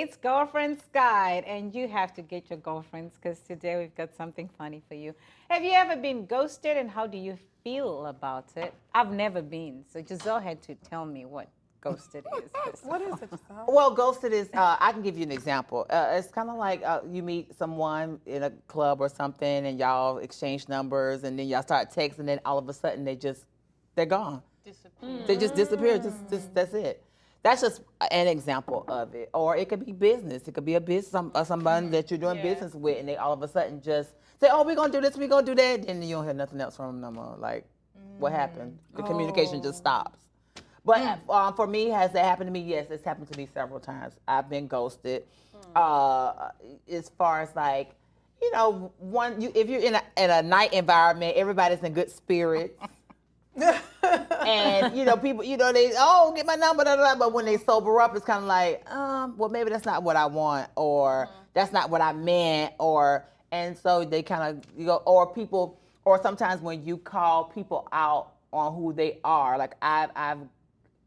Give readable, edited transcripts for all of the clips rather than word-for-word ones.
It's Girlfriend's Guide, and you have to get your girlfriends because today we've got something funny for you. Have you ever been ghosted, and how do you feel about it? I've never been, so Giselle had to tell me what ghosted is. What is it, Giselle? Well, ghosted is, I can give you an example. It's kind of like you meet someone in a club or something and y'all exchange numbers and then y'all start texting and then all of a sudden they're gone. Disappear. They just disappear, just that's it. That's just an example of it. Or it could be business. It could be a business, somebody that you're doing business with and they all of a sudden just say, oh, we're going to do this, we're going to do that. Then you don't hear nothing else from them no more. Like, what happened? The communication just stops. But for me, has that happened to me? Yes, it's happened to me several times. I've been ghosted. As far as like, you know, if you're in a night environment, everybody's in good spirits. And you know, people, you know, they get my number, but when they sober up, it's kind of like, well, maybe that's not what I want, or that's not what I meant, and so they kind of or sometimes when you call people out on who they are, like I've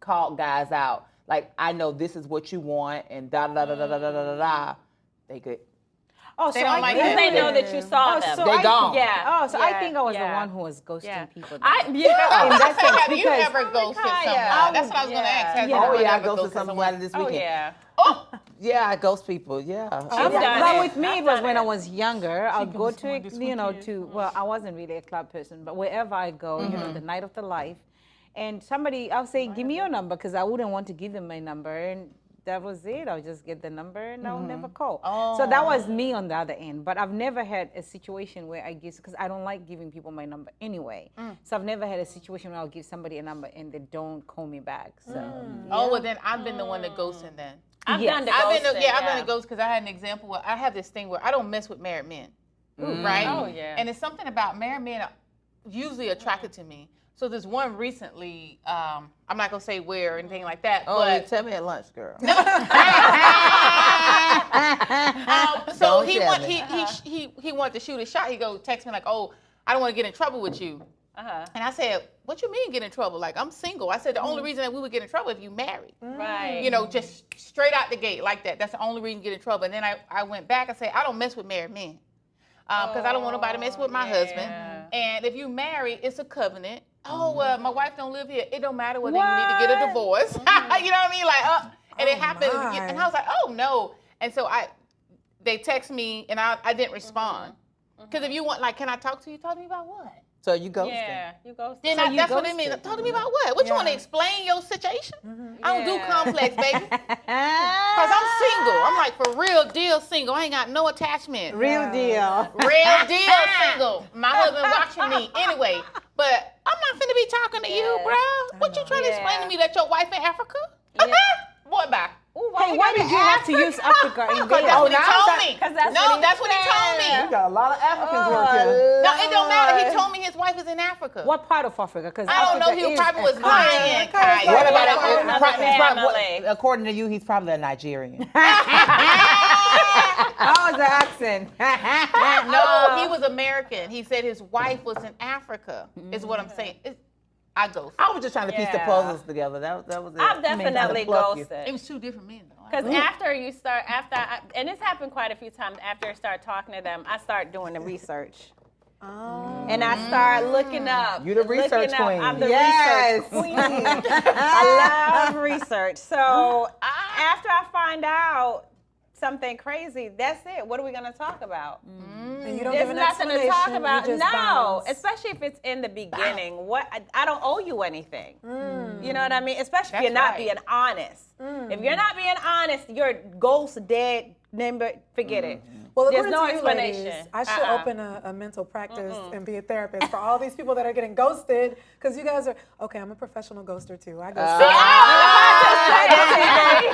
called guys out, like I know this is what you want, and da da da da da da da da da. They good. Oh, They so don't I like think- it. They know that you saw them. so They I- gone. Yeah. Oh, so I think I was the yeah. one who was ghosting people. then. Yeah. In that sense, Have you because- ever ghosted Kaya. someone? That's what I was going to ask. Have you Oh yeah, I ever ghosted somebody this Oh weekend. yeah. Yeah, I ghost people. Yeah. I've done But it. with me, it was when I was younger. I'll can go was to, born this you know, weekend. well, I wasn't really a club person, but wherever I go, you know, the night of the life, and somebody, I'll say, give me your number, because I wouldn't want to give them my number, and that was it. I'll just get the number, and I'll never call. So that was me on the other end. But I've never had a situation where I give, because I don't like giving people my number anyway. So I've never had a situation where I'll give somebody a number and they don't call me back. So Oh, well, then I've been the one that ghosting then. I've Yes. done the I've ghosting. done the ghost because I had an example where I have this thing where I don't mess with married men, right? Oh, yeah. And it's something about married men are usually attracted to me. So there's one recently, I'm not gonna say where or anything like that, Oh, but tell me at lunch, girl. so Don't he tell want, me. he wanted to shoot a shot. He go text me like, oh, I don't want to get in trouble with you. And I said, what you mean get in trouble? Like, I'm single. I said the only reason that we would get in trouble if you married. Right. You know, just straight out the gate like that. That's the only reason you get in trouble. And then I went back and said, I don't mess with married men. Because I don't want nobody to mess with my husband. And if you marry, it's a covenant. Oh, my wife don't live here. It don't matter whether you need to get a divorce. You know what I mean? Like, and it happened. my. And I was like, oh, no. And so they text me, and I didn't respond. Because if you want, like, can I talk to you? Talk to me about what? So you ghosted. Yeah. You ghosted. Then that's what it means. Talk to me about what? What you want to explain your situation? I don't do Yeah. complex, baby. Because I'm single. I'm like for real deal single. I ain't got no attachment. real deal. Real deal single. My husband watching me anyway. But I'm not finna be talking to you, bro. What you trying to explain to me that your wife in Africa? Boy, bye. Hey, why did you have to use Africa in Because that's there? what he told me. 'cause that's No, what he that's what he told me. You got a lot of Africans working. No, it don't matter. He told me his wife is in Africa. What part of Africa? Because I don't know. He probably was lying, Kaya. What about Family. according to you, he's probably a Nigerian. How was the accent? No, he was American. He said his wife was in Africa, is what I'm saying. I ghosted. I was just trying to piece the Yeah. puzzles together. That was it. I've definitely It ghosted. was two different men, though. Because and it's happened quite a few times, after I start talking to them, I start doing the research. And I start looking up. You the research looking up. queen. I'm the Yes. research queen. I love research. So after I find out something crazy, that's it. What are we going to talk about? And you don't There's give an nothing to explanation, talk you about. just No, bounce. especially if it's in the beginning. I don't owe you anything. You know what I mean? Especially if you're That's not right. being honest. If you're not being honest, your ghost dead number. Forget it. Well, There's according no to you explanation. ladies, I should open a mental practice and be a therapist for all these people that are getting ghosted, because you guys are, okay, I'm a professional ghoster too. I ghost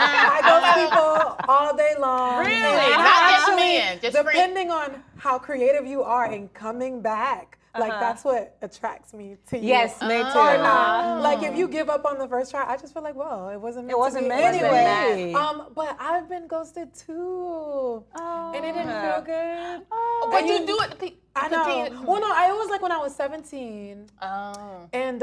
I ghost people all day long. Really? And Not just actually, men, just depending on how creative you are in coming back, like that's what attracts me to you. Yes, me too. Or not. Like if you give up on the first try, I just feel like, well, it wasn't meant It wasn't to be meant to anyway. be. But I've been ghosted too, and it didn't feel good. But you do it. I know. Well, no, it was like when I was 17, Oh. and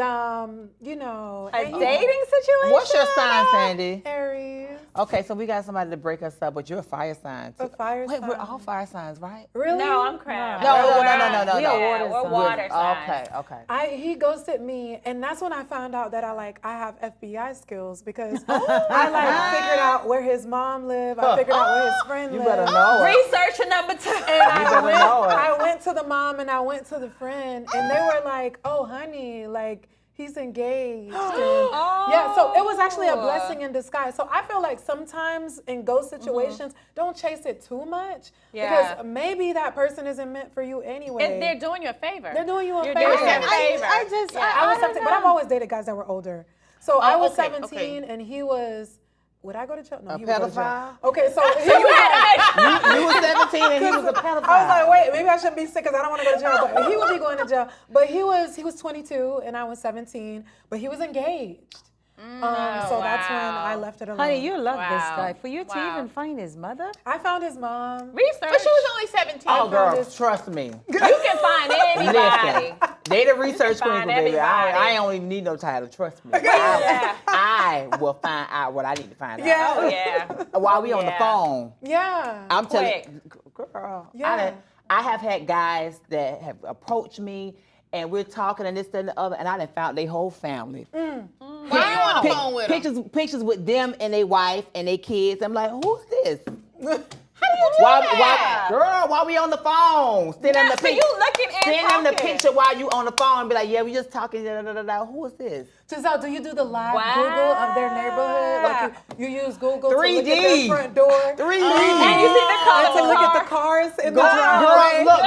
you know, A and you- dating situation? What's your sign, Sandy? Aries. Okay, so we got somebody to break us up, but you're a fire sign too. A fire Wait, we're sign. all fire signs, right? Really? No, I'm crab. No. We are Yeah, water we're signs. water signs. Okay. He ghosted me, and that's when I found out that I have FBI skills because I figured out where his mom lived. I figured out where his friend You lived. better know it. Researcher number 2. And know it. I went to the mom and I went to the friend, and they were like, "Oh, honey, like he's engaged." And yeah, so it was actually a blessing in disguise. So I feel like sometimes in ghost situations, don't chase it too much because maybe that person isn't meant for you anyway. They're doing you a favor. They're doing you a You're favor. doing them a favor. I just, I was 17, but I've always dated guys that were older. So I was okay, 17 and he was. Would I go to jail? No, A he would go to jail. pedophile? Okay, so he was. You were 17 and he was a pedophile. I was like, wait, maybe I shouldn't be sick because I don't want to go to jail. But he would be going to jail. But he was 22 and I was 17. But he was engaged. So that's when I left it alone. honey, you love this Wow. guy. For you to Wow. even find his mother? I found his mom. Research. But she was only 17. Oh, girl, this- trust me. You can find anybody. Listen, they the research queen, Find baby. I everybody. don't even need no title. Trust me. Yeah. I will find out what I need to find Yeah. Oh, yeah. out. While we on the Yeah. phone, Yeah. I'm telling Quick. girl, Yeah. I have had guys that have approached me and we're talking and this, that, and the other, and I done found their whole family. Why you on the phone with him? Pictures with them and their wife and their kids. I'm like, who's this? How do you do that? Girl, while we on the phone, send them the So you looking and send them the talking. picture while you on the phone and be like, yeah, we just talking. Da, da, da, da. Who is this? Giselle, do you do the live Wow. Google of their neighborhood? Like you use Google to look 3D. at their front door? 3D. And you see the color And to look at the cars in the Girl, driveway? look,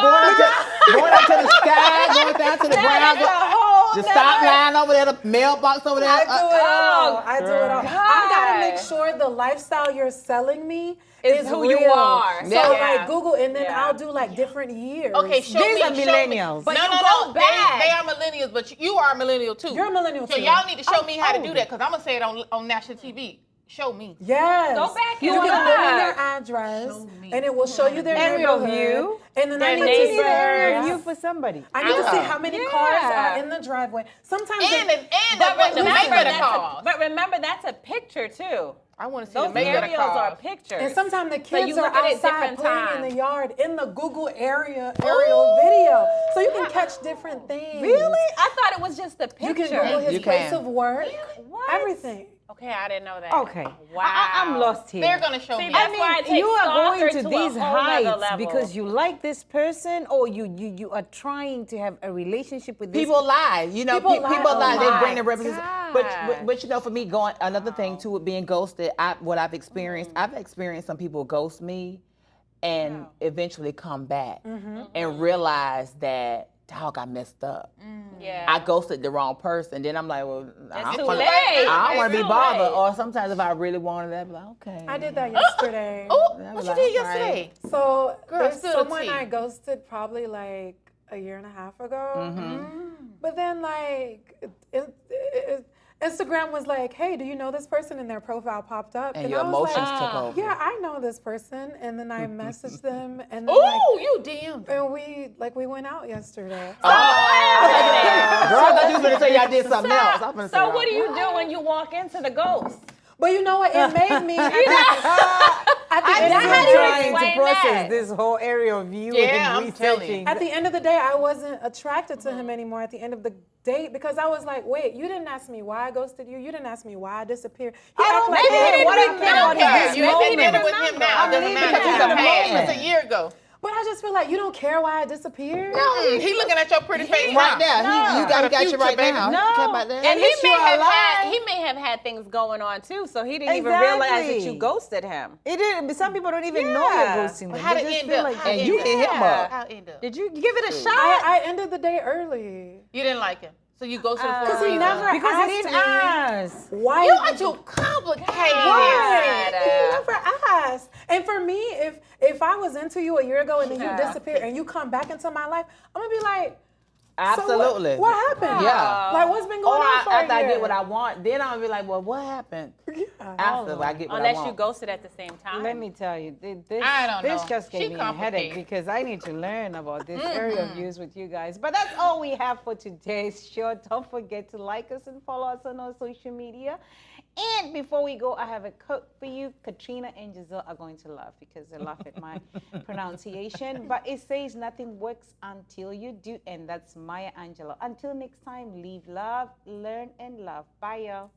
going up to the sky, going down to the ground. The stop line over there, the mailbox over there. I do it all. I do it all. God. I gotta make sure the lifestyle you're selling me Is who you real. are. So Yeah. like Google, and then Yeah. I'll do like different years. Okay, show These me. are show me. millennials. But But no, you no, go no. back. They are millennials, but you are a millennial too. You're a millennial So too. y'all need to show me how to do that because I'm gonna say it on national TV. Show me. Yes. Go back You and can put in look. their address, Show me. and it will show you their Aerial neighborhood. view. And then I Their need to see neighbors. Area view for somebody. I need to see how many cars Yeah. are in the driveway. Sometimes And it- the make of the cars. But remember, that's a picture too. I want to see Those the make of the aerials are cars. pictures. and sometimes the So kids you are look at it outside different playing in times. the yard in the Google aerial video, so you can catch different things. Really? I thought it was just the You picture. can Google his You place can. of work, What? everything. Okay, I didn't know that. Okay. Wow. I'm lost here. They're gonna show See, me. that's why it takes you are going stalker to to a these whole nother heights level. because you like this person, or you are trying to have a relationship with this. People lie, you know. People lie. People lie. Oh They my bring the representatives. God. But you know, for me, going another thing to it being ghosted. What I've experienced, I've experienced some people ghost me, and eventually come back and realize that, dog, I messed up. Yeah. I ghosted the wrong person. Then I'm like, well, I too don't wanna- late. I don't want to It's be too bothered. late. Or sometimes if I really wanted that, I'd be like, okay. I did that yesterday. Oh, Yeah, I what was you like, did all right. yesterday? So Girl, there's spill the someone tea. I ghosted probably like a year and a half ago. Mm-hmm. But then like Instagram was like, hey, do you know this person? And their profile popped up. And your I was emotions like, took over. yeah, I know this person. And then I messaged them, and then Oh, you DM'd. and we went out yesterday. Girl, I thought you was gonna say y'all did something else. I'm gonna say, So what do you do when you walk into the ghost? But you know what? It made me. At the end of the how do day- you trying to explain process that? this whole aerial view Yeah, and I'm telling researching. you. At the end of the day, I wasn't attracted to him anymore at the end of the date because I was like, wait, you didn't ask me why I ghosted you. You didn't ask me why I disappeared. He I don't act like care. he What didn't I know. care You don't about care. this You're in dinner moment. with him now. It doesn't matter. because he's It's a past. man. It's a year ago. But I just feel like you don't care why I disappeared. He looking at your pretty face Right now. there. You got For the you future, right baby. now. No. You care about that? And least you are alive. he may have had things going on too, so he didn't even realize that Exactly. you ghosted him. It didn't. Some people don't even know you're Yeah. ghosting them. How They to just end feel up? like How And to you end hit up? him up. How end up? Did you give it a shot? I ended the day early. You didn't like him, so you ghosted him for a Because he reason. never because asked he didn't me ask. why. You are too complicated. Why? Yeah. He never asked. And for me, if I was into you a year ago and then you disappear and you come back into my life, I'm gonna be like, Absolutely. So what happened? Yeah. Like what's been going Or on for a after I year? get what I want, then I'll be like, well, what happened? After I get what I Unless want. you ghosted at the same time. Let me tell you, this, I don't this know. just gave She me a headache complicated. because I need to learn about this area of views with you guys. But that's all we have for today's show. Don't forget to like us and follow us on our social media. And before we go, I have a quote for you. Katrina and Giselle are going to laugh because they laugh at my pronunciation. But it says nothing works until you do. And that's Maya Angelou. Until next time, live, love, learn, and love. Bye, y'all.